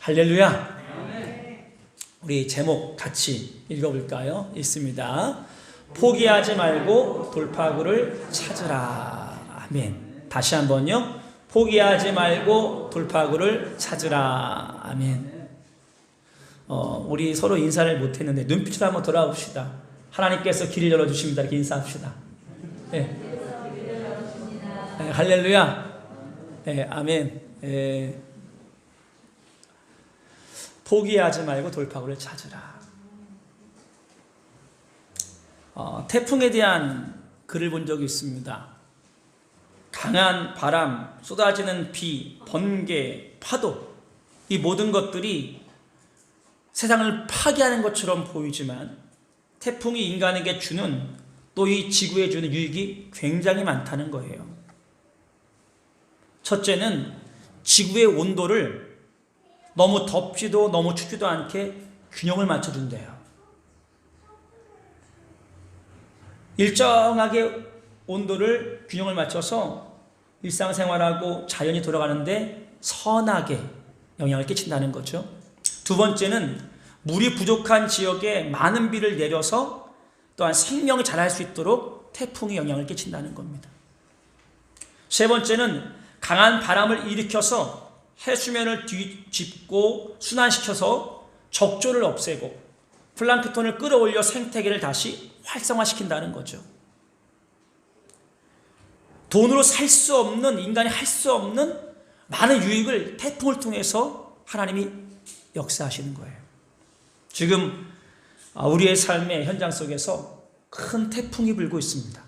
할렐루야. 우리 제목 같이 읽어볼까요? 있습니다. 포기하지 말고 돌파구를 찾으라. 아멘. 다시 한번요. 포기하지 말고 돌파구를 찾으라. 아멘. 우리 서로 인사를 못했는데 눈빛으로 한번 돌아봅시다. 하나님께서 길을 열어주십니다. 이렇게 인사합시다. 네. 네, 할렐루야. 네, 아멘. 네. 포기하지 말고 돌파구를 찾으라. 태풍에 대한 글을 본 적이 있습니다. 강한 바람, 쏟아지는 비, 번개, 파도, 이 모든 것들이 세상을 파괴하는 것처럼 보이지만 태풍이 인간에게 주는, 또 이 지구에 주는 유익이 굉장히 많다는 거예요. 첫째는 지구의 온도를 너무 덥지도 너무 춥지도 않게 균형을 맞춰준대요. 일정하게 온도를 균형을 맞춰서 일상생활하고 자연이 돌아가는데 선하게 영향을 끼친다는 거죠. 두 번째는 물이 부족한 지역에 많은 비를 내려서 또한 생명이 자랄 수 있도록 태풍이 영향을 끼친다는 겁니다. 세 번째는 강한 바람을 일으켜서 해수면을 뒤집고 순환시켜서 적조를 없애고 플랑크톤을 끌어올려 생태계를 다시 활성화시킨다는 거죠. 돈으로 살 수 없는, 인간이 할 수 없는 많은 유익을 태풍을 통해서 하나님이 역사하시는 거예요. 지금 우리의 삶의 현장 속에서 큰 태풍이 불고 있습니다.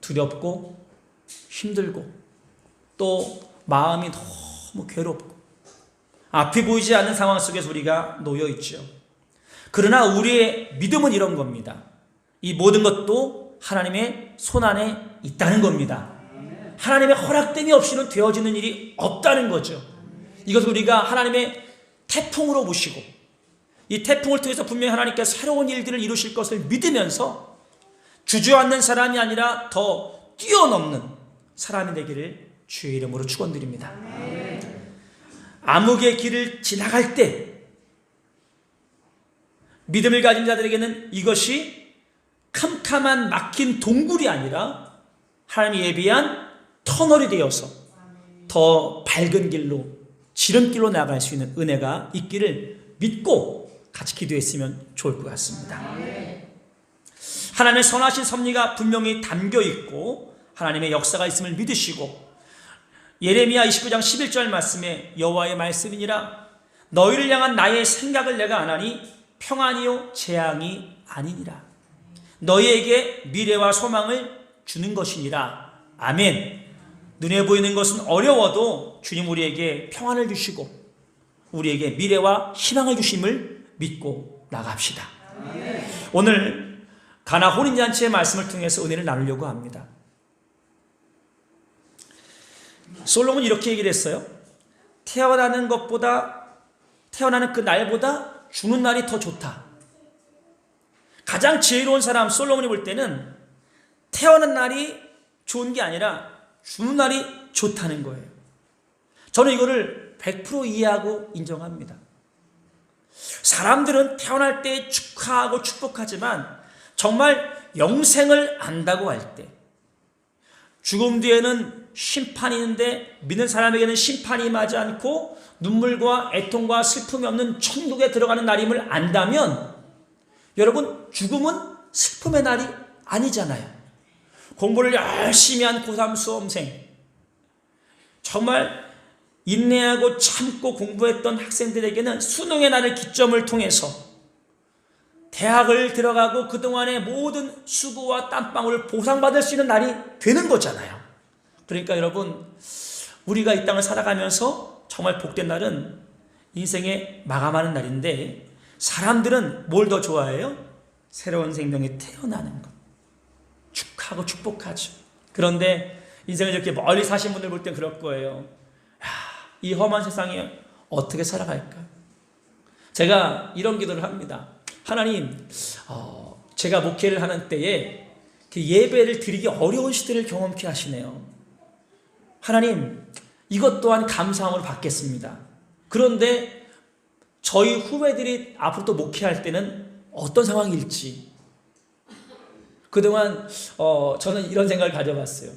두렵고 힘들고 또 마음이 너무 괴롭고 앞이 보이지 않는 상황 속에서 우리가 놓여 있죠. 그러나 우리의 믿음은 이런 겁니다. 이 모든 것도 하나님의 손안에 있다는 겁니다. 하나님의 허락됨이 없이는 되어지는 일이 없다는 거죠. 이것을 우리가 하나님의 태풍으로 보시고 이 태풍을 통해서 분명히 하나님께서 새로운 일들을 이루실 것을 믿으면서 주저앉는 사람이 아니라 더 뛰어넘는 사람이 되기를 주의 이름으로 축원드립니다. 암흑의 길을 지나갈 때 믿음을 가진 자들에게는 이것이 캄캄한 막힌 동굴이 아니라 하나님이 예비한 터널이 되어서 더 밝은 길로, 지름길로 나아갈 수 있는 은혜가 있기를 믿고 같이 기도했으면 좋을 것 같습니다. 하나님의 선하신 섭리가 분명히 담겨 있고 하나님의 역사가 있음을 믿으시고 예레미야 29장 11절 말씀에 여호와의 말씀이니라 너희를 향한 나의 생각을 내가 아나니 평안이요 재앙이 아니니라. 너희에게 미래와 소망을 주는 것이니라. 아멘. 눈에 보이는 것은 어려워도 주님 우리에게 평안을 주시고 우리에게 미래와 희망을 주심을 믿고 나갑시다. 오늘 가나 혼인잔치의 말씀을 통해서 은혜를 나누려고 합니다. 솔로몬이 이렇게 얘기를 했어요. 태어나는 그 날보다 죽는 날이 더 좋다. 가장 지혜로운 사람 솔로몬이 볼 때는 태어난 날이 좋은 게 아니라 죽는 날이 좋다는 거예요. 저는 이거를 100% 이해하고 인정합니다. 사람들은 태어날 때 축하하고 축복하지만 정말 영생을 안다고 할 때 죽음 뒤에는 심판이 있는데 믿는 사람에게는 심판이 임하지 않고 눈물과 애통과 슬픔이 없는 천국에 들어가는 날임을 안다면 여러분 죽음은 슬픔의 날이 아니잖아요. 공부를 열심히 한 고3 수험생, 정말 인내하고 참고 공부했던 학생들에게는 수능의 날을 기점을 통해서 대학을 들어가고 그동안의 모든 수고와 땀방울을 보상받을 수 있는 날이 되는 거잖아요. 그러니까 여러분 우리가 이 땅을 살아가면서 정말 복된 날은 인생의 마감하는 날인데 사람들은 뭘 더 좋아해요? 새로운 생명이 태어나는 것. 축하하고 축복하죠. 그런데 인생을 이렇게 멀리 사신 분들 볼 땐 그럴 거예요. 이 험한 세상에 어떻게 살아갈까? 제가 이런 기도를 합니다. 하나님, 제가 목회를 하는 때에 예배를 드리기 어려운 시대를 경험케 하시네요. 하나님, 이것 또한 감사함으로 받겠습니다. 그런데 저희 후배들이 앞으로 또 목회할 때는 어떤 상황일지 그동안 저는 이런 생각을 가져봤어요.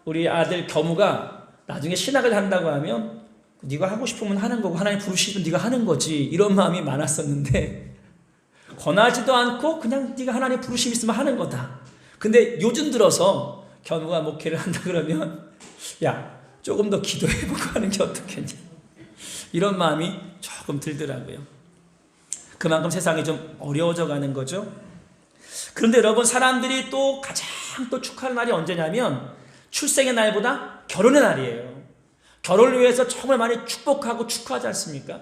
우리 아들 겸우가 나중에 신학을 한다고 하면 네가 하고 싶으면 하는 거고 하나님 부르시면 네가 하는 거지 이런 마음이 많았었는데 권하지도 않고 그냥 네가 하나님 부르심 있으면 하는 거다. 근데 요즘 들어서 겸우가 목회를 한다 그러면 야 조금 더 기도해보고 하는 게 어떻겠냐 이런 마음이 조금 들더라고요. 그만큼 세상이 좀 어려워져 가는 거죠. 그런데 여러분 사람들이 또 가장 또 축하할 날이 언제냐면 출생의 날보다 결혼의 날이에요. 결혼을 위해서 정말 많이 축복하고 축하하지 않습니까?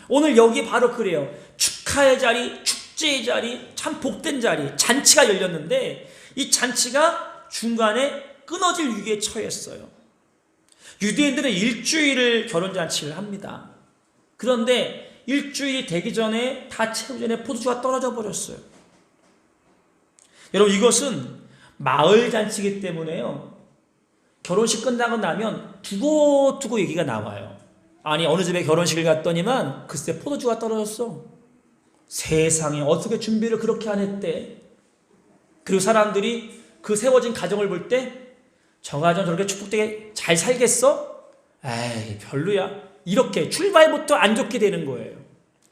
오늘 여기 바로 그래요. 축하의 자리, 축제의 자리, 참 복된 자리, 잔치가 열렸는데 이 잔치가 중간에 끊어질 위기에 처했어요. 유대인들은 일주일을 결혼잔치를 합니다. 그런데 일주일이 되기 전에 다 채우기 전에 포도주가 떨어져 버렸어요. 여러분 이것은 마을 잔치이기 때문에요. 결혼식 끝나고 나면 두고두고 얘기가 나와요. 아니 어느 집에 결혼식을 갔더니만 글쎄 포도주가 떨어졌어. 세상에 어떻게 준비를 그렇게 안 했대. 그리고 사람들이 그 세워진 가정을 볼 때 저 가정 저렇게 축복되게 잘 살겠어? 에이 별로야. 이렇게 출발부터 안 좋게 되는 거예요.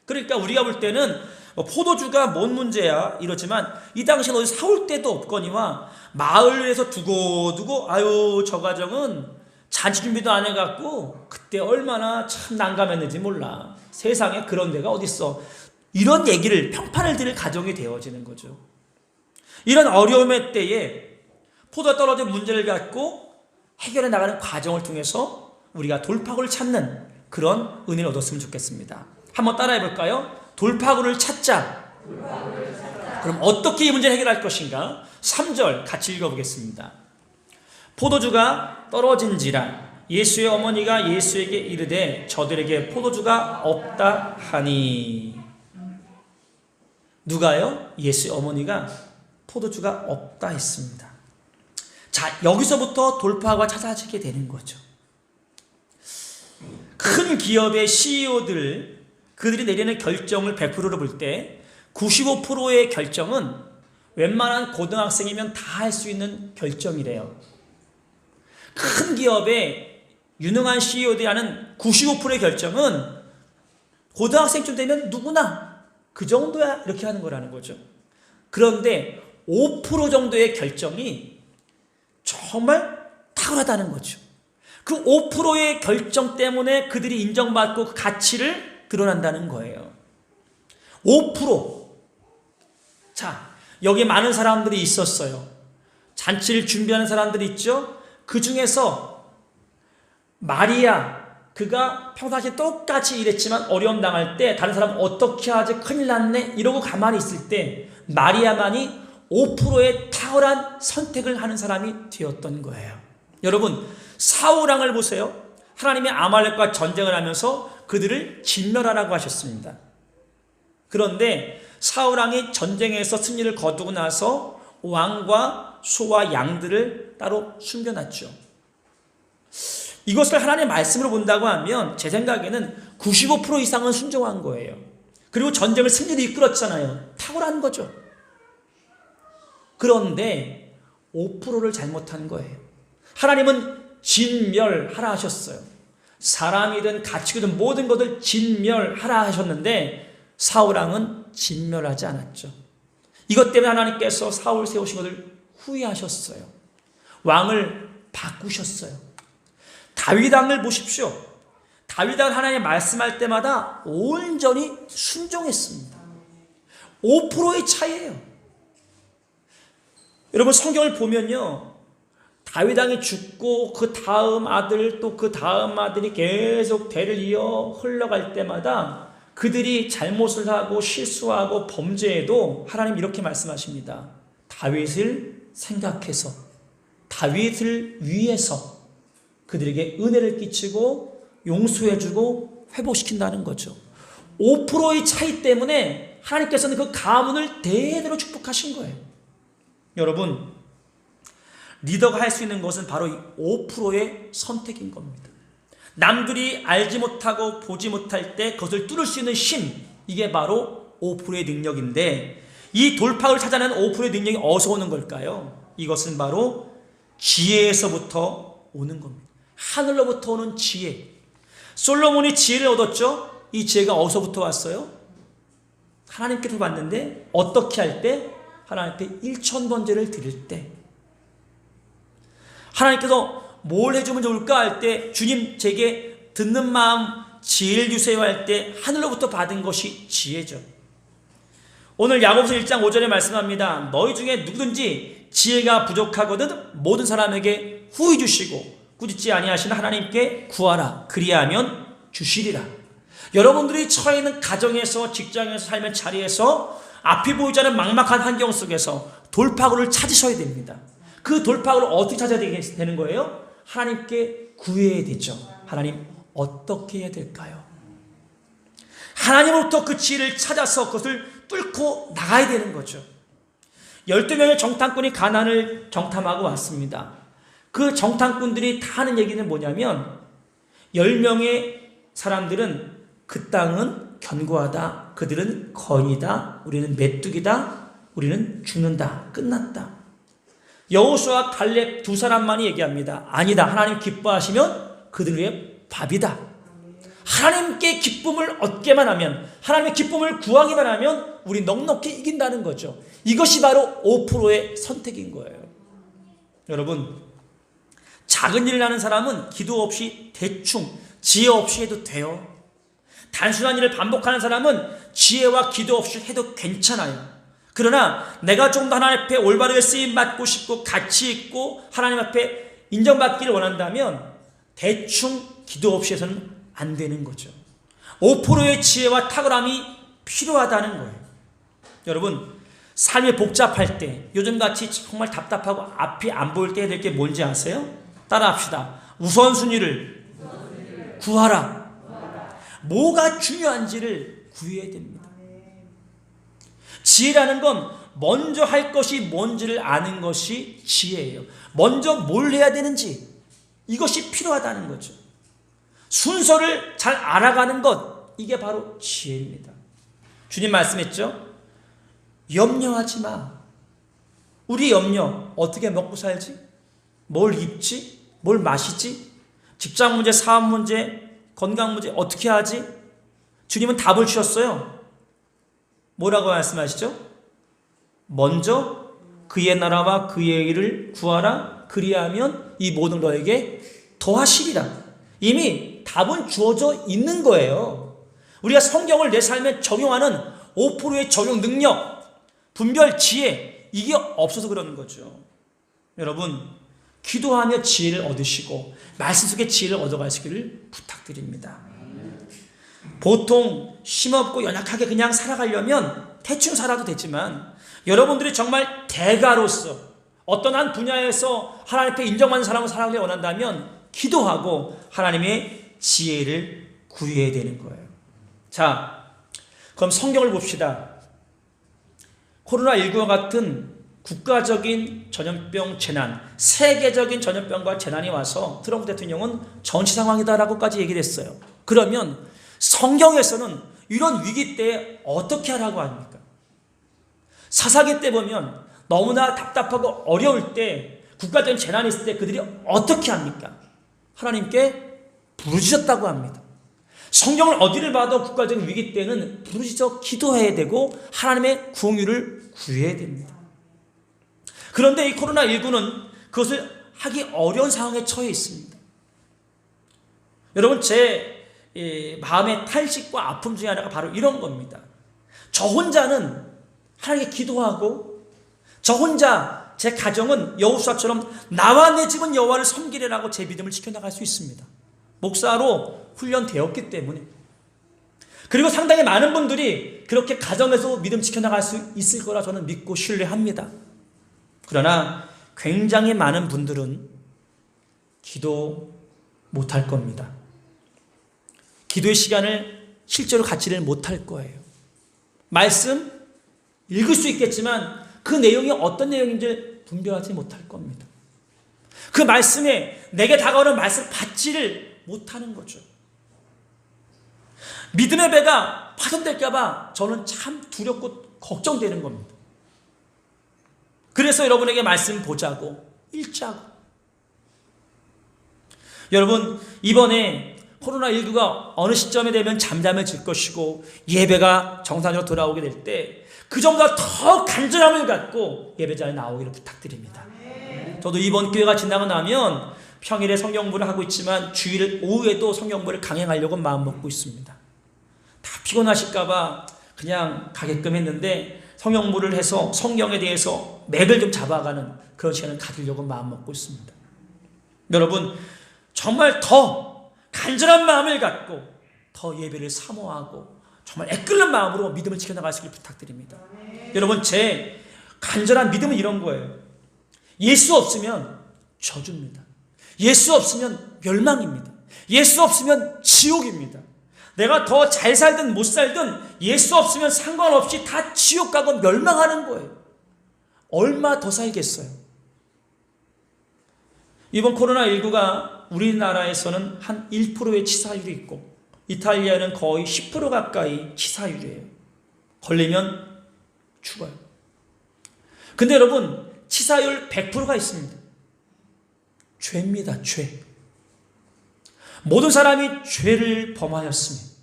그러니까 우리가 볼 때는 포도주가 뭔 문제야 이러지만 이 당시는 어디 사올 데도 없거니와 마을에서 두고두고 아유 저 가정은 잔치 준비도 안 해갖고 그때 얼마나 참 난감했는지 몰라. 세상에 그런 데가 어딨어. 이런 얘기를 평판을 들을 가정이 되어지는 거죠. 이런 어려움의 때에 포도가 떨어진 문제를 갖고 해결해 나가는 과정을 통해서 우리가 돌파구를 찾는 그런 은혜를 얻었으면 좋겠습니다. 한번 따라해 볼까요? 돌파구를 찾자. 그럼 어떻게 이 문제를 해결할 것인가? 3절 같이 읽어보겠습니다. 포도주가 떨어진지라 예수의 어머니가 예수에게 이르되 저들에게 포도주가 없다 하니. 누가요? 예수의 어머니가 포도주가 없다 했습니다. 자, 여기서부터 돌파구가 찾아지게 되는 거죠. 큰 기업의 CEO들 그들이 내리는 결정을 100%로 볼 때 95%의 결정은 웬만한 고등학생이면 다 할 수 있는 결정이래요. 큰 기업의 유능한 CEO들이 하는 95%의 결정은 고등학생쯤 되면 누구나 그 정도야 이렇게 하는 거라는 거죠. 그런데 5% 정도의 결정이 정말 탁월하다는 거죠. 그 5%의 결정 때문에 그들이 인정받고 그 가치를 드러난다는 거예요. 5%. 자, 여기 많은 사람들이 있었어요. 잔치를 준비하는 사람들이 있죠. 그 중에서 마리아, 그가 평상시에 똑같이 일했지만 어려움 당할 때 다른 사람 어떻게 하지 큰일 났네 이러고 가만히 있을 때 마리아만이 5%의 탁월한 선택을 하는 사람이 되었던 거예요. 여러분 사울 왕을 보세요. 하나님의 아말렉과 전쟁을 하면서 그들을 진멸하라고 하셨습니다. 그런데 사울 왕이 전쟁에서 승리를 거두고 나서 왕과 소와 양들을 따로 숨겨놨죠. 이것을 하나님의 말씀으로 본다고 하면 제 생각에는 95% 이상은 순종한 거예요. 그리고 전쟁을 승리로 이끌었잖아요. 탁월한 거죠. 그런데 5%를 잘못한 거예요. 하나님은 진멸하라 하셨어요. 사람이든 가축이든 모든 것을 진멸하라 하셨는데 사울왕은 진멸하지 않았죠. 이것 때문에 하나님께서 사울 세우신 것을 후회하셨어요. 왕을 바꾸셨어요. 다윗왕을 보십시오. 다윗왕은 하나님 말씀할 때마다 온전히 순종했습니다. 5%의 차이예요. 여러분 성경을 보면요. 다윗왕이 죽고 그 다음 아들 또 그 다음 아들이 계속 대를 이어 흘러갈 때마다 그들이 잘못을 하고 실수하고 범죄해도 하나님 이렇게 말씀하십니다. 다윗을 생각해서 다윗을 위해서 그들에게 은혜를 끼치고 용서해주고 회복시킨다는 거죠. 5%의 차이 때문에 하나님께서는 그 가문을 대대로 축복하신 거예요. 여러분 리더가 할 수 있는 것은 바로 이 5%의 선택인 겁니다. 남들이 알지 못하고 보지 못할 때 그것을 뚫을 수 있는 힘, 이게 바로 오프로의 능력인데, 이 돌파구를 찾아내는 오프로의 능력이 어디서 오는 걸까요? 이것은 바로 지혜에서부터 오는 겁니다. 하늘로부터 오는 지혜. 솔로몬이 지혜를 얻었죠? 이 지혜가 어디서부터 왔어요? 하나님께서 받는데, 어떻게 할 때? 하나님 앞에 1000번제를 드릴 때. 하나님께서 뭘 해주면 좋을까 할 때, 주님 제게 듣는 마음 지혜를 주세요 할 때 하늘로부터 받은 것이 지혜죠. 오늘 야고보서 1장 5절에 말씀합니다. 너희 중에 누구든지 지혜가 부족하거든 모든 사람에게 후히 주시고 꾸짖지 아니하시는 하나님께 구하라. 그리하면 주시리라. 여러분들이 처해 있는 가정에서, 직장에서, 삶의 자리에서 앞이 보이지 않는 막막한 환경 속에서 돌파구를 찾으셔야 됩니다. 그 돌파구를 어떻게 찾아야 되는 거예요? 하나님께 구해야 되죠. 하나님 어떻게 해야 될까요? 하나님으로부터 그 지혜를 찾아서 그것을 뚫고 나가야 되는 거죠. 12명의 정탐꾼이 가나안을 정탐하고 왔습니다. 그 정탐꾼들이 다 하는 얘기는 뭐냐면 10명의 사람들은 그 땅은 견고하다, 그들은 건이다, 우리는 메뚜기다, 우리는 죽는다, 끝났다. 여호수아와 갈렙 두 사람만이 얘기합니다. 아니다, 하나님 기뻐하시면 그들의 밥이다. 하나님께 기쁨을 얻게만 하면, 하나님의 기쁨을 구하기만 하면 우리 넉넉히 이긴다는 거죠. 이것이 바로 5%의 선택인 거예요. 여러분, 작은 일을 하는 사람은 기도 없이 대충 지혜 없이 해도 돼요. 단순한 일을 반복하는 사람은 지혜와 기도 없이 해도 괜찮아요. 그러나 내가 좀 더 하나님 앞에 올바르게 쓰임받고 싶고 가치 있고 하나님 앞에 인정받기를 원한다면 대충 기도 없이 해서는 안 되는 거죠. 5%의 지혜와 탁월함이 필요하다는 거예요. 여러분, 삶이 복잡할 때, 요즘같이 정말 답답하고 앞이 안 보일 때 해야 될 게 뭔지 아세요? 따라합시다. 우선순위를 구하라. 뭐가 중요한지를 구해야 됩니다. 지혜라는 건 먼저 할 것이 뭔지를 아는 것이 지혜예요. 먼저 뭘 해야 되는지, 이것이 필요하다는 거죠. 순서를 잘 알아가는 것, 이게 바로 지혜입니다. 주님 말씀했죠? 염려하지 마. 우리 염려, 어떻게 먹고 살지? 뭘 입지? 뭘 마시지? 직장 문제, 사업 문제, 건강 문제 어떻게 하지? 주님은 답을 주셨어요. 뭐라고 말씀하시죠? 먼저 그의 나라와 그의 일을 구하라. 그리하면 이 모든 너에게 더하시리라. 이미 답은 주어져 있는 거예요. 우리가 성경을 내 삶에 적용하는 5%의 적용 능력, 분별 지혜, 이게 없어서 그러는 거죠. 여러분, 기도하며 지혜를 얻으시고 말씀 속에 지혜를 얻어가시기를 부탁드립니다. 보통 힘없고 연약하게 그냥 살아가려면 대충 살아도 되지만, 여러분들이 정말 대가로서 어떤 한 분야에서 하나님 앞에 인정받는 사람으로 살아가길 원한다면 기도하고 하나님의 지혜를 구해야 되는 거예요. 자, 그럼 성경을 봅시다. 코로나19와 같은 국가적인 전염병 재난, 세계적인 전염병과 재난이 와서 트럼프 대통령은 전시 상황이다라고까지 얘기를 했어요. 그러면 성경에서는 이런 위기 때 어떻게 하라고 합니까? 사사기 때 보면 너무나 답답하고 어려울 때, 국가적인 재난이 있을 때 그들이 어떻게 합니까? 하나님께 부르짖었다고 합니다. 성경을 어디를 봐도 국가적인 위기 때는 부르짖어 기도해야 되고 하나님의 궁유를 구해야 됩니다. 그런데 이 코로나19는 그것을 하기 어려운 상황에 처해 있습니다. 여러분, 제 마음의 탄식과 아픔 중에 하나가 바로 이런 겁니다. 저 혼자는 하나님께 기도하고, 저 혼자 제 가정은 여호수아처럼 나와 내 집은 여호와를 섬기리라고 제 믿음을 지켜나갈 수 있습니다. 목사로 훈련되었기 때문에. 그리고 상당히 많은 분들이 그렇게 가정에서 믿음 지켜나갈 수 있을 거라 저는 믿고 신뢰합니다. 그러나 굉장히 많은 분들은 기도 못할 겁니다. 기도의 시간을 실제로 갖지를 못할 거예요. 말씀 읽을 수 있겠지만 그 내용이 어떤 내용인지 분별하지 못할 겁니다. 그 말씀에, 내게 다가오는 말씀 받지를 못하는 거죠. 믿음의 배가 파손될까봐 저는 참 두렵고 걱정되는 겁니다. 그래서 여러분에게 말씀 보자고 읽자고. 여러분, 이번에 코로나19가 어느 시점에 되면 잠잠해질 것이고 예배가 정상적으로 돌아오게 될 때 그 점보다 더 간절함을 갖고 예배자에 나오기를 부탁드립니다. 저도 이번 기회가 지나고 나면 평일에 성경 공부를 하고 있지만 주일 오후에도 성경 공부를 강행하려고 마음먹고 있습니다. 다 피곤하실까봐 그냥 가게끔 했는데 성경 공부를 해서 성경에 대해서 맥을 좀 잡아가는 그런 시간을 가지려고 마음먹고 있습니다. 여러분, 정말 더 간절한 마음을 갖고 더 예배를 사모하고 정말 애끓는 마음으로 믿음을 지켜나가시길 부탁드립니다. 여러분, 제 간절한 믿음은 이런 거예요. 예수 없으면 저주입니다. 예수 없으면 멸망입니다. 예수 없으면 지옥입니다. 내가 더 잘 살든 못 살든 예수 없으면 상관없이 다 지옥 가고 멸망하는 거예요. 얼마 더 살겠어요? 이번 코로나19가 우리나라에서는 한 1%의 치사율이 있고 이탈리아는 거의 10% 가까이 치사율이에요. 걸리면 죽어요. 근데 여러분, 치사율 100%가 있습니다. 죄입니다. 죄. 모든 사람이 죄를 범하였으니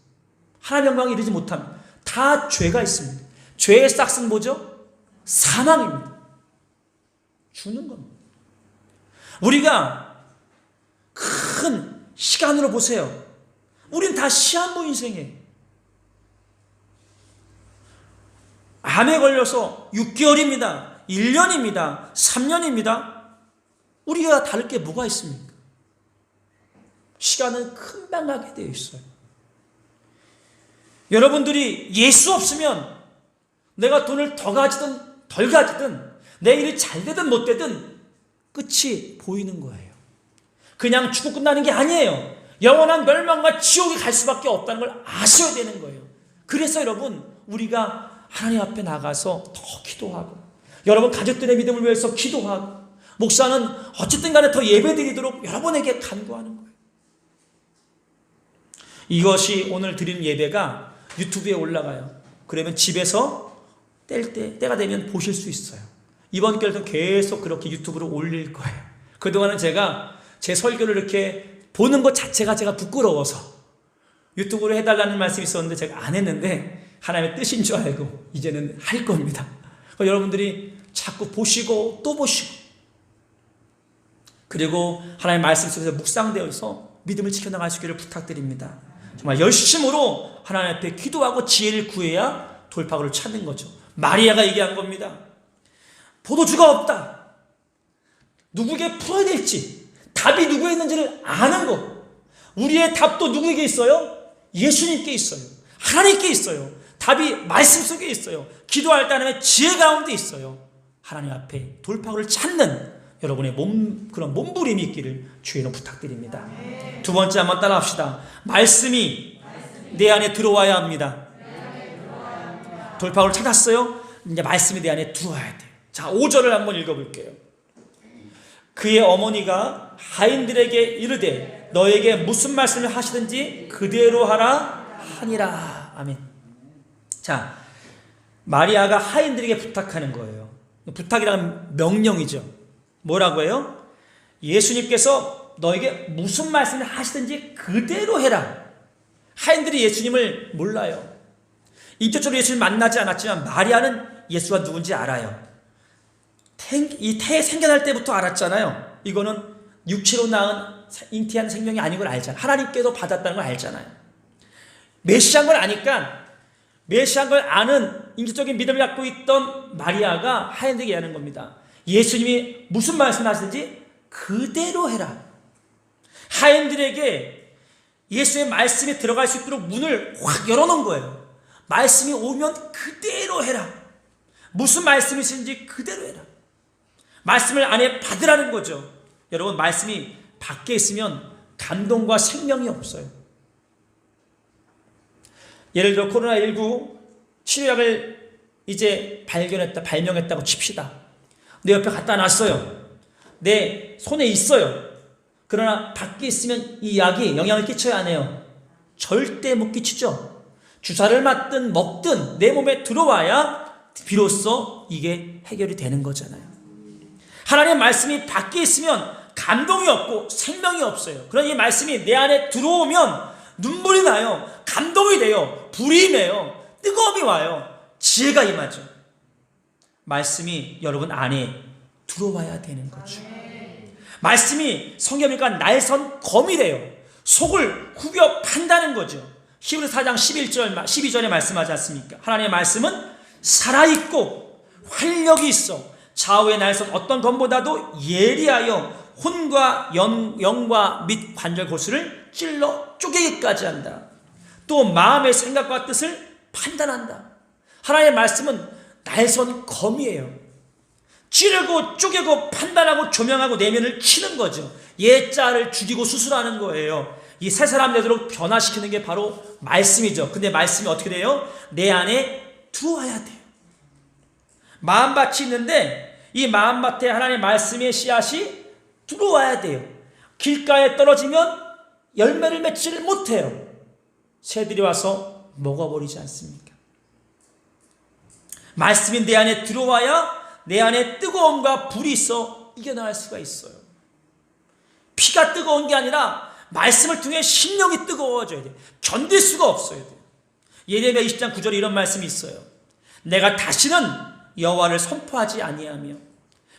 하나님 영광에 이르지 못합니다. 다 죄가 있습니다. 죄의 싹은 뭐죠? 사망입니다. 죽는 겁니다. 우리가 큰 시간으로 보세요. 우린 다 시한부 인생이에요. 암에 걸려서 6개월입니다. 1년입니다. 3년입니다. 우리가 다를 게 뭐가 있습니까? 시간은 금방 가게 되어 있어요. 여러분들이 예수 없으면 내가 돈을 더 가지든 덜 가지든 내 일이 잘 되든 못 되든 끝이 보이는 거예요. 그냥 죽고 끝나는 게 아니에요. 영원한 멸망과 지옥에 갈 수밖에 없다는 걸 아셔야 되는 거예요. 그래서 여러분, 우리가 하나님 앞에 나가서 더 기도하고 여러분 가족들의 믿음을 위해서 기도하고 목사는 어쨌든 간에 더 예배드리도록 여러분에게 간구하는 거예요. 이것이 오늘 드린 예배가 유튜브에 올라가요. 그러면 집에서 때가 되면 보실 수 있어요. 이번 기회도 계속 그렇게 유튜브로 올릴 거예요. 그동안은 제가 제 설교를 이렇게 보는 것 자체가 제가 부끄러워서 유튜브로 해달라는 말씀이 있었는데 제가 안 했는데 하나님의 뜻인 줄 알고 이제는 할 겁니다. 여러분들이 자꾸 보시고 또 보시고 그리고 하나님의 말씀 속에서 묵상되어서 믿음을 지켜나갈 수 있기를 부탁드립니다. 정말 열심으로 하나님 앞에 기도하고 지혜를 구해야 돌파구를 찾는 거죠. 마리아가 얘기한 겁니다. 포도주가 없다. 누구에게 풀어야 될지 답이 누구에 있는지를 아는 것. 우리의 답도 누구에게 있어요? 예수님께 있어요. 하나님께 있어요. 답이 말씀 속에 있어요. 기도할 때 하나님의 지혜 가운데 있어요. 하나님 앞에 돌파구를 찾는 여러분의 그런 몸부림이 있기를 주의로 부탁드립니다. 두 번째 한번 따라합시다. 말씀이 내 안에 들어와야 합니다. 돌파구를 찾았어요? 이제 말씀이 내 안에 들어와야 돼요. 자, 5절을 한번 읽어볼게요. 그의 어머니가 하인들에게 이르되 너에게 무슨 말씀을 하시든지 그대로 하라 하니라. 아멘. 자, 마리아가 하인들에게 부탁하는 거예요. 부탁이란 명령이죠. 뭐라고 해요? 예수님께서 너에게 무슨 말씀을 하시든지 그대로 해라. 하인들이 예수님을 몰라요. 인격적으로 예수님을 만나지 않았지만 마리아는 예수가 누군지 알아요. 이 태에 생겨날 때부터 알았잖아요. 이거는 육체로 낳은 잉태한 생명이 아닌 걸 알잖아요. 하나님께서 받았다는 걸 알잖아요. 메시아인 걸 아니까 메시아인 걸 아는 인격적인 믿음을 갖고 있던 마리아가 하인들에게 얘기하는 겁니다. 예수님이 무슨 말씀을 하시든지 그대로 해라. 하인들에게 예수의 말씀이 들어갈 수 있도록 문을 확 열어놓은 거예요. 말씀이 오면 그대로 해라. 무슨 말씀이신지 그대로 해라. 말씀을 안에 받으라는 거죠. 여러분, 말씀이 밖에 있으면 감동과 생명이 없어요. 예를 들어 코로나19 치료약을 이제 발명했다고 칩시다. 내 옆에 갖다 놨어요. 내 손에 있어요. 그러나 밖에 있으면 이 약이 영향을 끼쳐야 안 해요? 절대 못 끼치죠. 주사를 맞든 먹든 내 몸에 들어와야 비로소 이게 해결이 되는 거잖아요. 하나님의 말씀이 밖에 있으면 감동이 없고 생명이 없어요. 그러니 이 말씀이 내 안에 들어오면 눈물이 나요. 감동이 돼요. 불이 임해요. 뜨거움이 와요. 지혜가 임하죠. 말씀이 여러분 안에 들어와야 되는 거죠. 말씀이 성경이니까 날선 검이래요. 속을 후벼 판다는 거죠. 히브리서 4장 12절에 말씀하지 않습니까? 하나님의 말씀은 살아있고 활력이 있어 좌우의 날선 어떤 검보다도 예리하여 혼과 영과 및 관절 골수를 찔러 쪼개기까지 한다. 또 마음의 생각과 뜻을 판단한다. 하나님의 말씀은 날선 검이에요. 찌르고 쪼개고 판단하고 조명하고 내면을 치는 거죠. 예자를 죽이고 수술하는 거예요. 이 세 사람 되도록 변화시키는 게 바로 말씀이죠. 근데 말씀이 어떻게 돼요? 내 안에 들어와야 돼요. 마음밭이 있는데 이 마음밭에 하나님의 말씀의 씨앗이 들어와야 돼요. 길가에 떨어지면 열매를 맺지를 못해요. 새들이 와서 먹어버리지 않습니까? 말씀이 내 안에 들어와야 내 안에 뜨거움과 불이 있어 이겨나갈 수가 있어요. 피가 뜨거운 게 아니라 말씀을 통해 심령이 뜨거워져야 돼요. 견딜 수가 없어야 돼요. 예레미야 20장 9절에 이런 말씀이 있어요. 내가 다시는 여호와를 선포하지 아니하며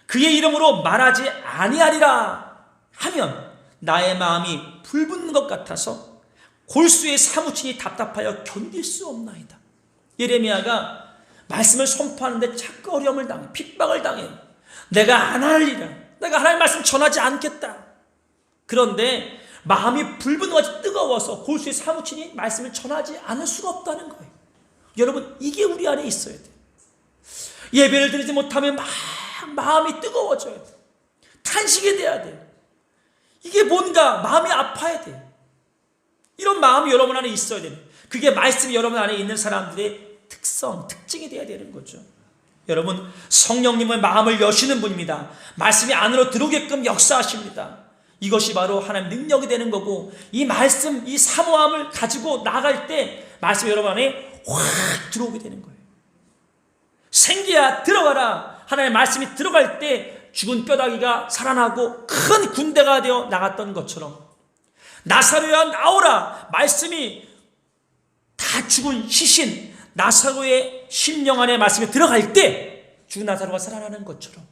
그의 이름으로 말하지 아니하리라 하면 나의 마음이 불붙는 것 같아서 골수의 사무친이 답답하여 견딜 수 없나이다. 예레미야가 말씀을 선포하는데 자꾸 어려움을 당해, 핍박을 당해. 내가 안 하리라. 내가 하나님의 말씀 전하지 않겠다. 그런데 마음이 불붙는 것이 뜨거워서 골수의 사무친이 말씀을 전하지 않을 수가 없다는 거예요. 여러분, 이게 우리 안에 있어야 돼요. 예배를 드리지 못하면 막 마음이 뜨거워져야 돼요. 탄식이 돼야 돼요. 이게 뭔가 마음이 아파야 돼요. 이런 마음이 여러분 안에 있어야 돼요. 그게 말씀이 여러분 안에 있는 사람들의 특징이 되어야 되는 거죠. 여러분, 성령님의 마음을 여시는 분입니다. 말씀이 안으로 들어오게끔 역사하십니다. 이것이 바로 하나님 능력이 되는 거고, 이 말씀, 이 사모함을 가지고 나갈 때 말씀이 여러분 안에 확 들어오게 되는 거예요. 생기야 들어가라. 하나님의 말씀이 들어갈 때 죽은 뼈다귀가 살아나고 큰 군대가 되어 나갔던 것처럼, 나사로야 나오라. 말씀이 다 죽은 시신 나사로의 심령 안에 말씀이 들어갈 때 죽은 나사로가 살아나는 것처럼,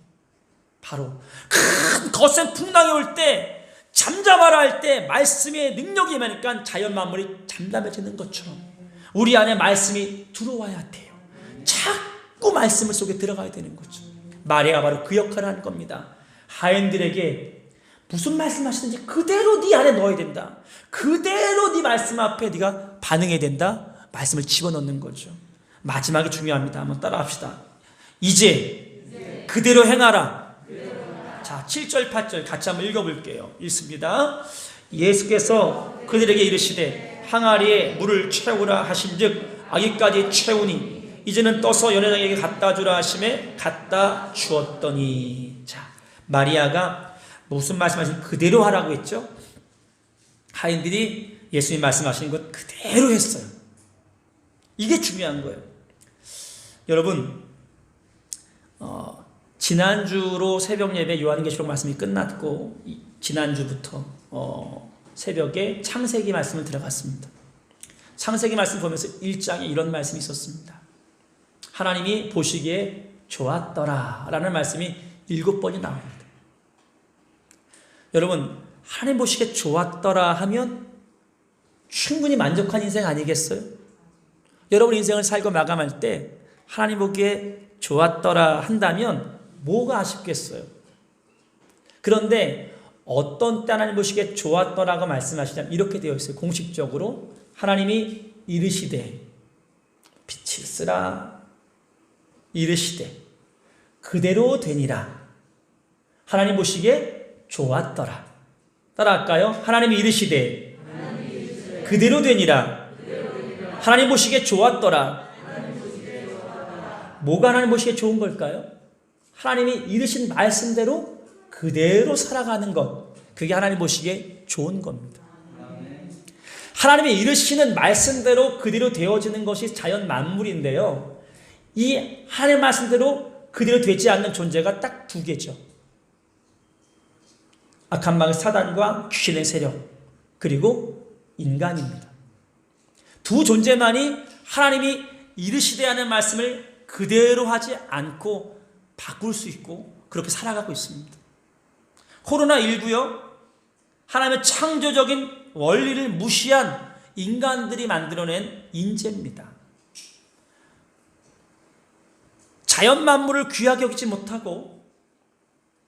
바로 큰 거센 풍랑이 올 때 잠잠하라 할 때 말씀의 능력이 임하니까 자연 만물이 잠잠해지는 것처럼 우리 안에 말씀이 들어와야 돼요. 자꾸 말씀 속에 들어가야 되는 거죠. 마리아가 바로 그 역할을 하는 겁니다. 하인들에게 무슨 말씀하시든지 그대로 네 안에 넣어야 된다. 그대로 네 말씀 앞에 네가 반응해야 된다. 말씀을 집어넣는 거죠. 마지막이 중요합니다. 한번 따라합시다. 이제 그대로 행하라. 자, 7절 8절 같이 한번 읽어볼게요. 읽습니다. 예수께서 그들에게 이르시되 항아리에 물을 채우라 하신즉 아기까지 채우니 이제는 떠서 연회장에게 갖다 주라 하심에 갖다 주었더니. 자, 마리아가 무슨 말씀하신 그대로 하라고 했죠? 하인들이 예수님 말씀하시는 것 그대로 했어요. 이게 중요한 거예요. 여러분, 지난주로 새벽 예배 요한계시록 말씀이 끝났고 지난주부터 새벽에 창세기 말씀을 들어갔습니다. 창세기 말씀 보면서 1장에 이런 말씀이 있었습니다. 하나님이 보시기에 좋았더라 라는 말씀이 7번이 나옵니다. 여러분, 하나님 보시기에 좋았더라 하면 충분히 만족한 인생 아니겠어요? 여러분 인생을 살고 마감할 때 하나님 보기에 좋았더라 한다면 뭐가 아쉽겠어요? 그런데 어떤 때 하나님 보시기에 좋았더라고 말씀하시냐면 이렇게 되어 있어요. 공식적으로 하나님이 이르시되 빛이 있으라 이르시되 그대로 되니라. 하나님 보시기에 좋았더라. 따라할까요? 하나님이 이르시되 그대로 되니라. 하나님 보시기에 좋았더라. 뭐가 하나님 보시기에 좋은 걸까요? 하나님이 이르신 말씀대로 그대로 살아가는 것, 그게 하나님 보시기에 좋은 겁니다. 하나님이 이르시는 말씀대로 그대로 되어지는 것이 자연 만물인데요. 이 하나님의 말씀대로 그대로 되지 않는 존재가 딱 두 개죠. 악한 마귀 사단과 귀신의 세력, 그리고 인간입니다. 두 존재만이 하나님이 이르시되 하는 말씀을 그대로 하지 않고 바꿀 수 있고 그렇게 살아가고 있습니다. 코로나19요, 하나님의 창조적인 원리를 무시한 인간들이 만들어낸 인재입니다. 자연 만물을 귀하게 여기지 못하고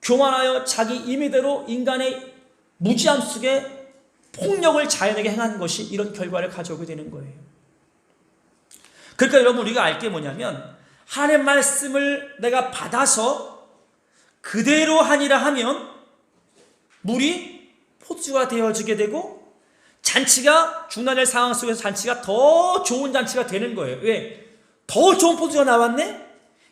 교만하여 자기 임의대로 인간의 무지함 속에 폭력을 자연에게 행한 것이 이런 결과를 가져오게 되는 거예요. 그러니까 여러분, 우리가 알 게 뭐냐면 하나님의 말씀을 내가 받아서 그대로 하니라 하면 물이 포도주가 되어지게 되고 잔치가 중단될 상황 속에서 잔치가 더 좋은 잔치가 되는 거예요. 왜? 더 좋은 포도주가 나왔네?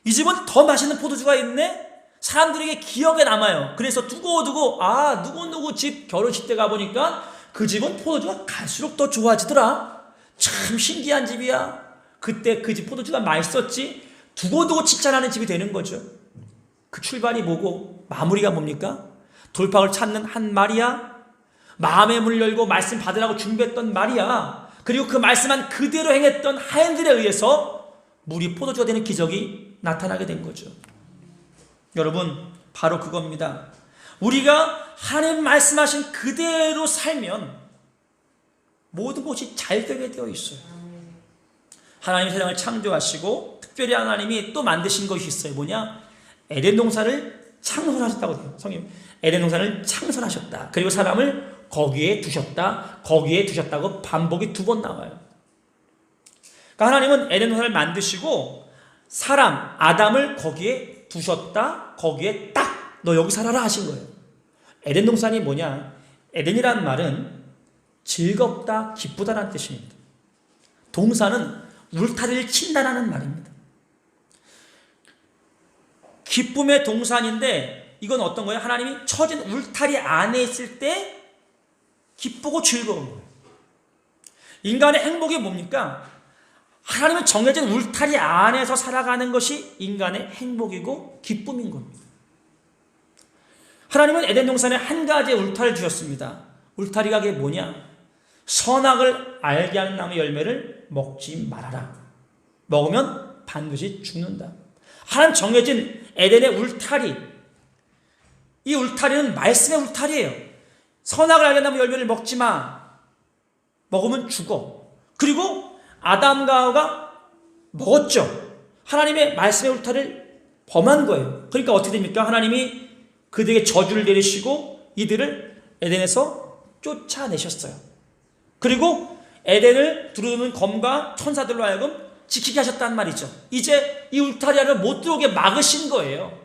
이 집은 더 맛있는 포도주가 있네? 사람들에게 기억에 남아요. 그래서 두고두고 누구 집 결혼식 때 가보니까 그 집은 포도주가 갈수록 더 좋아지더라. 참 신기한 집이야. 그때 그 집 포도주가 맛있었지. 두고두고 칭찬하는 집이 되는 거죠. 그 출발이 뭐고 마무리가 뭡니까? 돌파구를 찾는 한 마리아, 마음의 문을 열고 말씀 받으라고 준비했던 마리아, 그리고 그 말씀한 그대로 행했던 하인들에 의해서 물이 포도주가 되는 기적이 나타나게 된 거죠. 여러분, 바로 그겁니다. 우리가 하나님 말씀하신 그대로 살면 모든 것이 잘 되게 되어 있어요. 하나님이 세상을 창조하시고 특별히 하나님이 또 만드신 것이 있어요. 뭐냐? 에덴 동산을 창설하셨다고 돼요. 성경 에덴 동산을 창설하셨다. 그리고 사람을 거기에 두셨다. 거기에 두셨다고 반복이 2번 나와요. 그러니까 하나님은 에덴 동산을 만드시고 사람 아담을 거기에 두셨다. 거기에 딱 너 여기 살아라 하신 거예요. 에덴 동산이 뭐냐? 에덴이란 말은 즐겁다, 기쁘다라는 뜻입니다. 동산은 울타리를 친다라는 말입니다. 기쁨의 동산인데 이건 어떤 거예요? 하나님이 처진 울타리 안에 있을 때 기쁘고 즐거운 거예요. 인간의 행복이 뭡니까? 하나님은 정해진 울타리 안에서 살아가는 것이 인간의 행복이고 기쁨인 겁니다. 하나님은 에덴 동산에 한 가지의 울타리를 주셨습니다. 울타리가 그게 뭐냐? 선악을 알게 하는 나무 열매를 먹지 말아라. 먹으면 반드시 죽는다. 하나님 정해진 에덴의 울타리, 이 울타리는 말씀의 울타리예요. 선악을 알게 하는 나무 열매를 먹지 마. 먹으면 죽어. 그리고 아담과 하와가 먹었죠. 하나님의 말씀의 울타리를 범한 거예요. 그러니까 어떻게 됩니까? 하나님이 그들에게 저주를 내리시고 이들을 에덴에서 쫓아내셨어요. 그리고 에덴을 두루두는 검과 천사들로 하여금 지키게 하셨단 말이죠. 이제 이 울타리 안을 못 들어오게 막으신 거예요.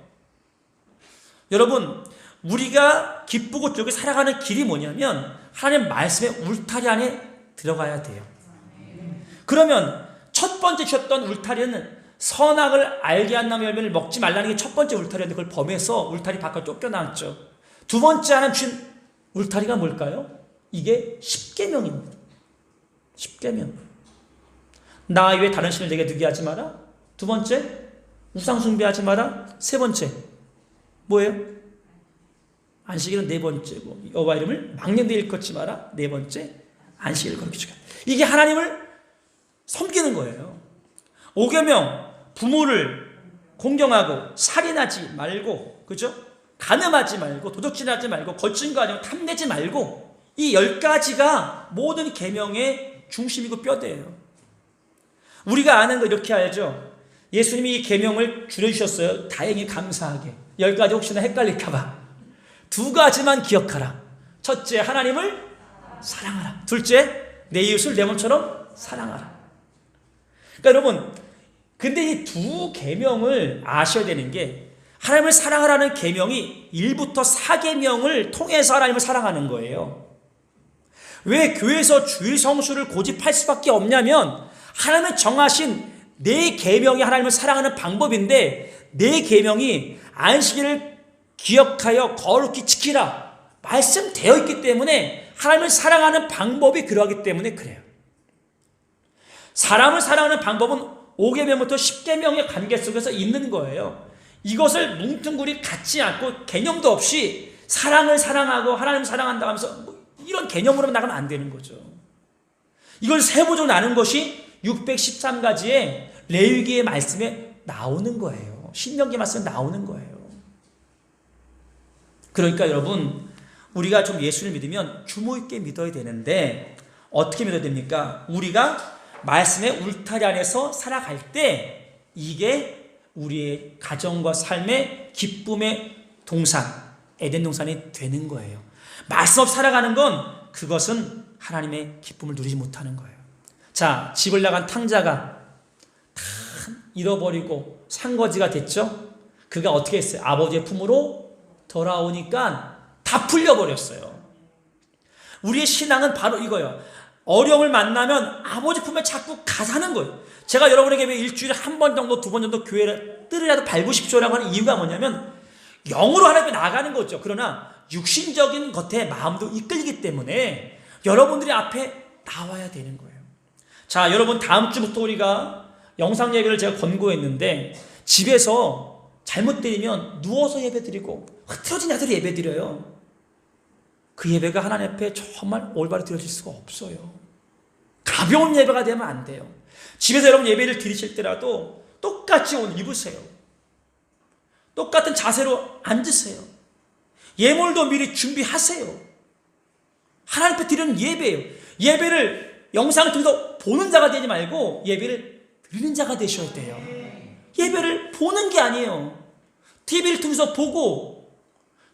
여러분, 우리가 기쁘고 즐겁게 살아가는 길이 뭐냐면 하나님 말씀의 울타리 안에 들어가야 돼요. 그러면 첫 번째 주셨던 울타리는 선악을 알게 한 나무 열매를 먹지 말라는 게 첫 번째 울타리였는데 그걸 범해서 울타리 밖으로 쫓겨나왔죠. 두 번째 하나님 주신 울타리가 뭘까요? 이게 십계명입니다. 십계명. 나 이외에 다른 신을 내게 두게 하지 마라. 두 번째, 우상 숭배하지 마라. 세 번째, 뭐예요? 안식일은 네 번째고 여호와 이름을 망령되이 일컫지 마라. 네 번째, 안식일을 거룩히 지켜라. 이게 하나님을 섬기는 거예요. 5계명, 부모를 공경하고 살인하지 말고, 그죠? 간음하지 말고, 도둑질하지 말고, 거친 거 아니고 탐내지 말고, 이 10가지가 모든 계명의 중심이고 뼈대예요. 우리가 아는 거 이렇게 알죠? 예수님이 이 계명을 줄여주셨어요. 다행히 감사하게. 10가지 혹시나 헷갈릴까 봐. 2가지만 기억하라. 첫째, 하나님을 사랑하라. 둘째, 내 이웃을 내 몸처럼 사랑하라. 그러니까 여러분, 근데 이 2계명을 아셔야 되는 게 하나님을 사랑하라는 계명이 1부터 4계명을 통해서 하나님을 사랑하는 거예요. 왜 교회에서 주일 성수를 고집할 수밖에 없냐면 하나님의 정하신 4계명이 하나님을 사랑하는 방법인데 4계명이 안식일을 기억하여 거룩히 지키라 말씀되어 있기 때문에 하나님을 사랑하는 방법이 그러하기 때문에 그래요. 사람을 사랑하는 방법은 5계명부터 10계명의 관계 속에서 있는 거예요. 이것을 뭉뚱그리 갖지 않고 개념도 없이 사랑을 사랑하고 하나님을 사랑한다고 하면서 뭐 이런 개념으로 나가면 안 되는 거죠. 이걸 세부적으로 나눈 것이 613가지의 레위기의 말씀에 나오는 거예요. 신명기 말씀에 나오는 거예요. 그러니까 여러분, 우리가 좀 예수를 믿으면 규모 있게 믿어야 되는데 어떻게 믿어야 됩니까? 우리가 말씀의 울타리 안에서 살아갈 때 이게 우리의 가정과 삶의 기쁨의 동산, 에덴 동산이 되는 거예요. 말씀 없이 살아가는 건 그것은 하나님의 기쁨을 누리지 못하는 거예요. 자, 집을 나간 탕자가 다 잃어버리고 산거지가 됐죠. 그가 어떻게 했어요? 아버지의 품으로 돌아오니까 다 풀려버렸어요. 우리의 신앙은 바로 이거예요. 어려움을 만나면 아버지 품에 자꾸 가사는 거예요. 제가 여러분에게 왜 일주일에 한 번 정도, 두 번 정도 교회를 뜰이라도 밟으십시오라고 하는 이유가 뭐냐면 영으로 하나님께 나가는 거죠. 그러나 육신적인 것에 마음도 이끌리기 때문에 여러분들이 앞에 나와야 되는 거예요. 자, 여러분, 다음 주부터 우리가 영상 예배를 제가 권고했는데 집에서 잘못 드리면 누워서 예배 드리고 흐트러진 자들이 예배 드려요. 그 예배가 하나님 앞에 정말 올바로 드려질 수가 없어요. 가벼운 예배가 되면 안 돼요. 집에서 여러분 예배를 드리실 때라도 똑같이 옷 입으세요. 똑같은 자세로 앉으세요. 예물도 미리 준비하세요. 하나님 앞에 드리는 예배예요. 예배를 영상을 통해서 보는 자가 되지 말고 예배를 드리는 자가 되셔야 돼요. 예배를 보는 게 아니에요. TV를 통해서 보고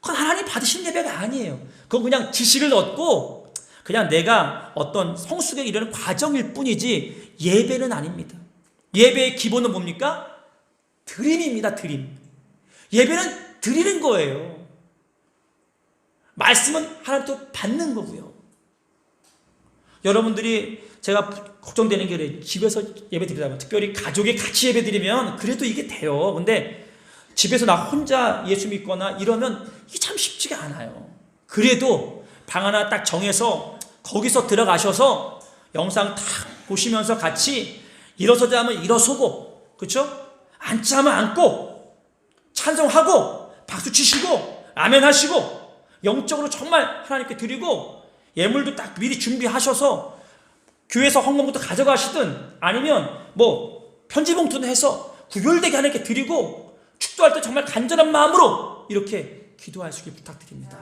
그건 하나님 받으신 예배가 아니에요. 그건 그냥 지식을 얻고 그냥 내가 어떤 성숙에 이르는 과정일 뿐이지 예배는 아닙니다. 예배의 기본은 뭡니까? 드림입니다. 드림. 예배는 드리는 거예요. 말씀은 하나님부터 받는 거고요. 여러분들이 제가 걱정되는 게 그래요. 집에서 예배 드리다 보면 특별히 가족이 같이 예배 드리면 그래도 이게 돼요. 근데 집에서 나 혼자 예수 믿거나 이러면 이게 참 쉽지가 않아요. 그래도 방 하나 딱 정해서 거기서 들어가셔서 영상 딱 보시면서 같이 일어서자 하면 일어서고, 그렇죠? 앉자 하면 앉고, 찬송하고, 박수 치시고, 아멘 하시고, 영적으로 정말 하나님께 드리고, 예물도 딱 미리 준비하셔서 교회에서 헌금부터 가져가시든 아니면 뭐 편지봉투는 해서 구별되게 하나님께 드리고 축도할 때 정말 간절한 마음으로 이렇게 기도할 수 있게 부탁드립니다.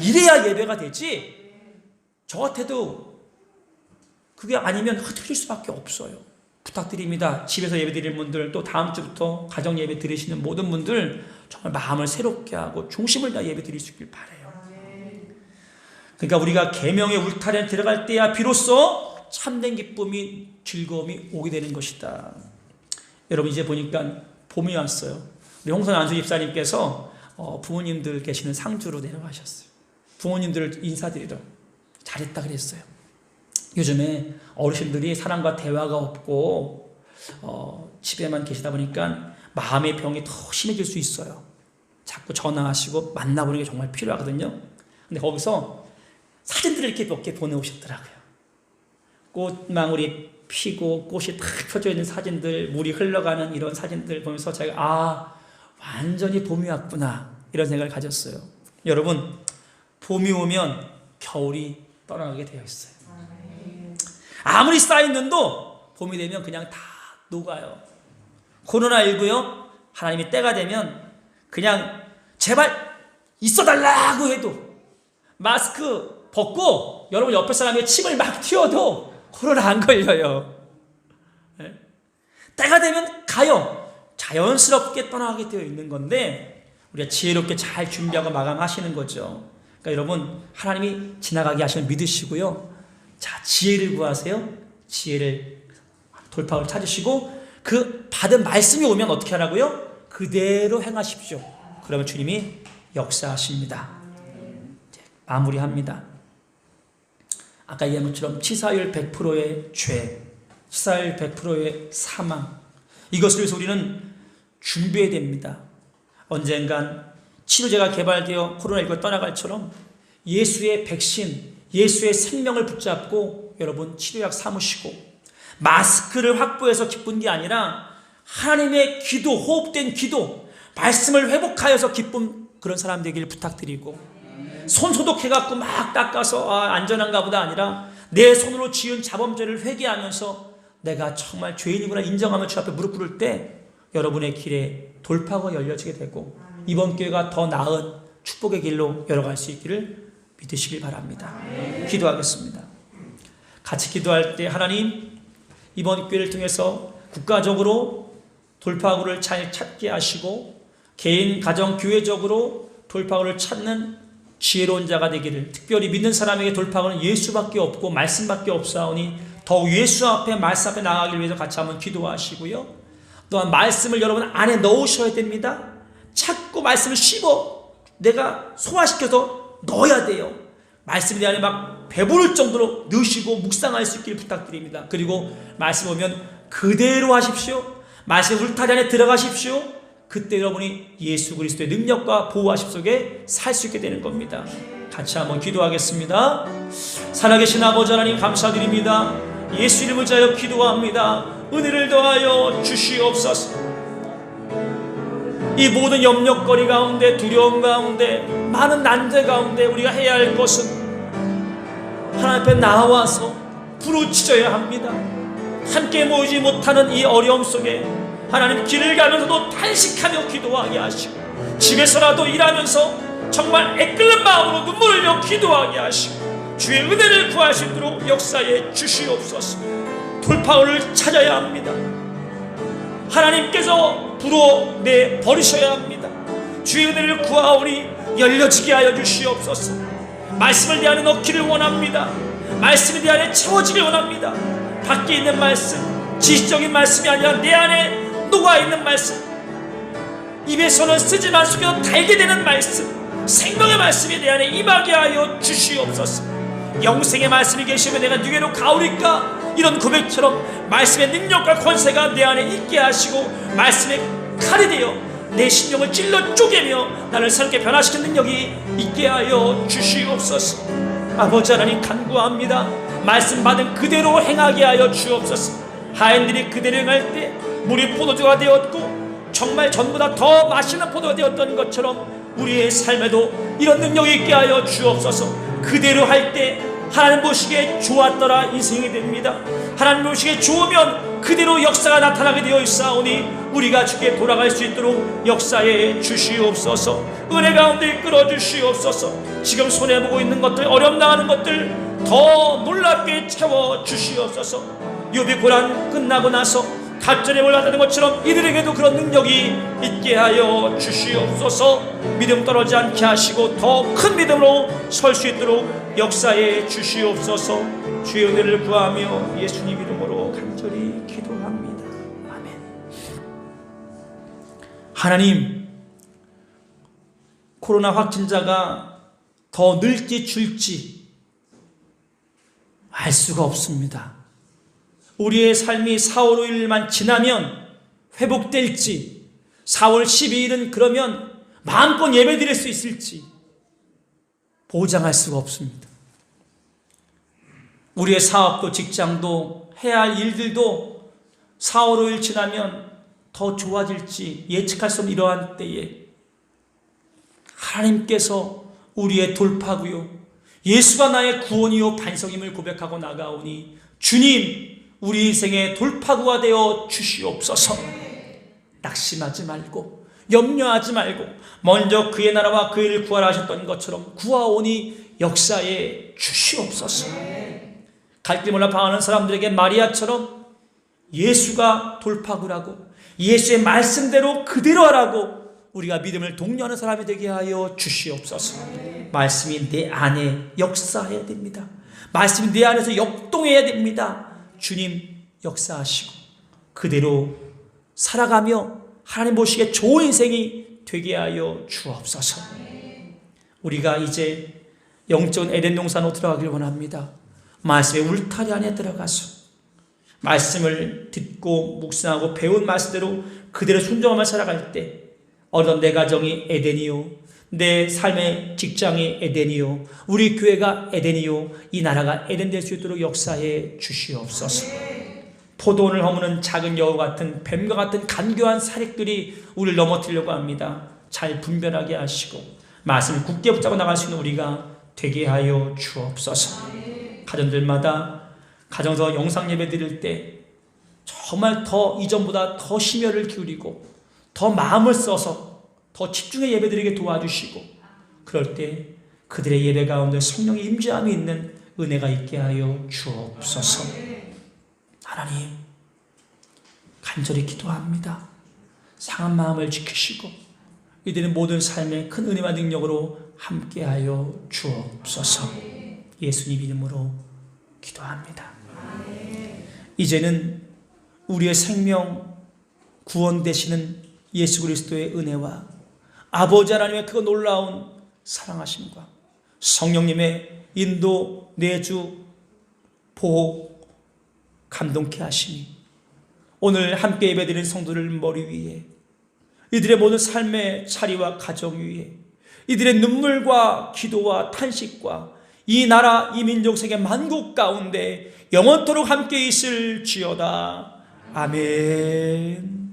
이래야 예배가 되지 저 같아도 그게 아니면 흐트릴 수밖에 없어요. 부탁드립니다. 집에서 예배 드릴 분들, 또 다음 주부터 가정 예배 드리시는 모든 분들 정말 마음을 새롭게 하고 중심을 다 예배 드릴 수 있길 바라요. 그러니까 우리가 계명의 울타리에 들어갈 때야 비로소 참된 기쁨이, 즐거움이 오게 되는 것이다. 여러분, 이제 보니까 봄이 왔어요. 우리 홍선 안수 집사님께서 부모님들 계시는 상주로 내려가셨어요. 부모님들을 인사드리러 잘했다 그랬어요. 요즘에 어르신들이 사람과 대화가 없고 집에만 계시다 보니까 마음의 병이 더 심해질 수 있어요. 자꾸 전화하시고 만나보는 게 정말 필요하거든요. 근데 거기서 사진들을 이렇게 몇 개 보내오셨더라고요. 꽃망울이 피고 꽃이 탁 펴져 있는 사진들, 물이 흘러가는 이런 사진들 보면서 제가 완전히 봄이 왔구나 이런 생각을 가졌어요. 여러분, 봄이 오면 겨울이 떠나가게 되어 있어요. 아무리 쌓인 눈도 봄이 되면 그냥 다 녹아요. 코로나19요, 하나님이 때가 되면 그냥 제발 있어달라고 해도 마스크 벗고 여러분 옆에 사람의 침을 막 튀어도 코로나 안 걸려요. 네? 때가 되면 가요. 자연스럽게 떠나가게 되어 있는 건데 우리가 지혜롭게 잘 준비하고 마감하시는 거죠. 그러니까 여러분, 하나님이 지나가게 하시면 믿으시고요. 자, 지혜를 구하세요. 지혜를 돌파를 찾으시고 그 받은 말씀이 오면 어떻게 하라고요? 그대로 행하십시오. 그러면 주님이 역사하십니다. 마무리합니다. 아까 얘기한 것처럼 치사율 100%의 죄, 치사율 100%의 사망, 이것을 위해서 우리는 준비해야 됩니다. 언젠간 치료제가 개발되어 코로나19가 떠나갈처럼 예수의 백신, 예수의 생명을 붙잡고 여러분 치료약 삼으시고 마스크를 확보해서 기쁜 게 아니라 하나님의 기도, 호흡된 기도, 말씀을 회복하여서 기쁜 그런 사람 되기를 부탁드리고, 손 소독해갖고 막 닦아서 안전한가 보다 아니라 내 손으로 지은 자범죄를 회개하면서 내가 정말 죄인이구나 인정하며 주 앞에 무릎 꿇을 때 여러분의 길에 돌파구가 열려지게 되고 이번 기회가 더 나은 축복의 길로 열어갈 수 있기를 믿으시길 바랍니다. 기도하겠습니다. 같이 기도할 때 하나님, 이번 기회를 통해서 국가적으로 돌파구를 잘 찾게 하시고 개인, 가정, 교회적으로 돌파구를 찾는 지혜로운 자가 되기를, 특별히 믿는 사람에게 돌파구는 예수밖에 없고 말씀밖에 없사오니 더욱 예수 앞에, 말씀 앞에 나가기 위해서 같이 한번 기도하시고요. 또한 말씀을 여러분 안에 넣으셔야 됩니다. 자꾸 말씀을 씹어 내가 소화시켜서 넣어야 돼요. 말씀에 대한 막 배부를 정도로 넣으시고 묵상할 수 있기를 부탁드립니다. 그리고 말씀 오면 그대로 하십시오. 말씀 울타리 안에 들어가십시오. 그때 여러분이 예수 그리스도의 능력과 보호하심 속에 살 수 있게 되는 겁니다. 같이 한번 기도하겠습니다. 살아계신 아버지 하나님 감사드립니다. 예수 이름을 자여 기도합니다. 은혜를 더하여 주시옵소서. 이 모든 염려거리 가운데, 두려움 가운데, 많은 난제 가운데 우리가 해야 할 것은 하나님 앞에 나와서 부르짖어야 합니다. 함께 모이지 못하는 이 어려움 속에 하나님 길을 가면서도 탄식하며 기도하게 하시고, 집에서라도 일하면서 정말 애끓는 마음으로 눈물을 흘려 기도하게 하시고 주의 은혜를 구할 수 있도록 역사해 주시옵소서. 돌파구를 찾아야 합니다. 하나님께서 불어내 버리셔야 합니다. 주의 은혜를 구하오니 열려지게 하여 주시옵소서. 말씀을 내 안에 넣기를 원합니다. 말씀이 내 안에 채워지길 원합니다. 밖에 있는 말씀, 지식적인 말씀이 아니라 내 안에 녹아있는 말씀, 입에서는 쓰지만 속에서 달게 되는 말씀, 생명의 말씀이 내 안에 임하게 하여 주시옵소서. 영생의 말씀이 계시면 내가 누구로 가오리까, 이런 고백처럼 말씀의 능력과 권세가 내 안에 있게 하시고 말씀의 칼이 되어 내 심령을 찔러 쪼개며 나를 새롭게 변화시키는 능력이 있게 하여 주시옵소서. 아버지 하나님 간구합니다. 말씀 받은 그대로 행하게 하여 주옵소서. 하인들이 그대로 행할 때 물이 포도주가 되었고 정말 전보다 더 맛있는 포도가 되었던 것처럼 우리의 삶에도 이런 능력이 있게 하여 주옵소서. 그대로 할 때 하나님 보시기에 좋았더라 인생이 됩니다. 하나님 보시기에 좋으면 그대로 역사가 나타나게 되어 있사오니 우리가 주께 돌아갈 수 있도록 역사해 주시옵소서. 은혜 가운데 이끌어 주시옵소서. 지금 손해보고 있는 것들, 어려움 당하는 것들 더 놀랍게 채워 주시옵소서. 욥이 고난 끝나고 나서 갑절에 올라가는 것처럼 이들에게도 그런 능력이 있게 하여 주시옵소서. 믿음 떨어지지 않게 하시고 더 큰 믿음으로 설 수 있도록 역사해 주시옵소서. 주의 은혜를 구하며 예수님 이름으로 간절히 기도합니다. 아멘. 하나님, 코로나 확진자가 더 늘지 줄지 알 수가 없습니다. 우리의 삶이 4월 5일만 지나면 회복될지, 4월 12일은 그러면 마음껏 예배 드릴 수 있을지 보장할 수가 없습니다. 우리의 사업도 직장도 해야 할 일들도 4월 5일 지나면 더 좋아질지 예측할 수 없는 이러한 때에 하나님께서 우리의 돌파구요 예수가 나의 구원이요 반석임을 고백하고 나가오니 주님, 우리 인생의 돌파구가 되어 주시옵소서. 낙심하지 말고 염려하지 말고 먼저 그의 나라와 그 일을 구하라 하셨던 것처럼 구하오니 역사에 주시옵소서. 갈 길 몰라 방황하는 사람들에게 마리아처럼 예수가 돌파구라고, 예수의 말씀대로 그대로 하라고 우리가 믿음을 독려하는 사람이 되게 하여 주시옵소서. 말씀이 내 안에 역사해야 됩니다. 말씀이 내 안에서 역동해야 됩니다. 주님 역사하시고 그대로 살아가며 하나님 보시기에 좋은 인생이 되게 하여 주옵소서. 우리가 이제 영적인 에덴 동산으로 들어가길 원합니다. 말씀의 울타리 안에 들어가서 말씀을 듣고 묵상하고 배운 말씀대로 그대로 순종하며 살아갈 때 어떤 내 가정이 에덴이요 내 삶의 직장이 에덴이요, 우리 교회가 에덴이요, 이 나라가 에덴 될 수 있도록 역사해 주시옵소서. 포도원을 허무는 작은 여우 같은 뱀과 같은 간교한 사릭들이 우리를 넘어뜨리려고 합니다. 잘 분별하게 하시고 말씀을 굳게 붙잡고 나갈 수 있는 우리가 되게 하여 주옵소서. 가정들마다 가정에서 영상 예배 드릴 때 정말 더 이전보다 더 심혈을 기울이고 더 마음을 써서 더 집중해 예배 드리게 도와주시고, 그럴 때 그들의 예배 가운데 성령의 임재함이 있는 은혜가 있게 하여 주옵소서. 하나님, 간절히 기도합니다. 상한 마음을 지키시고 이들의 모든 삶에 큰 은혜와 능력으로 함께하여 주옵소서. 예수님 이름으로 기도합니다. 이제는 우리의 생명 구원 되시는 예수 그리스도의 은혜와 아버지 하나님의 그 놀라운 사랑하심과 성령님의 인도, 내주, 보호, 감동케 하시니 오늘 함께 예배드린 성도들 머리 위에, 이들의 모든 삶의 자리와 가정 위에, 이들의 눈물과 기도와 탄식과 이 나라, 이 민족, 세계 만국 가운데 영원토록 함께 있을지어다. 아멘.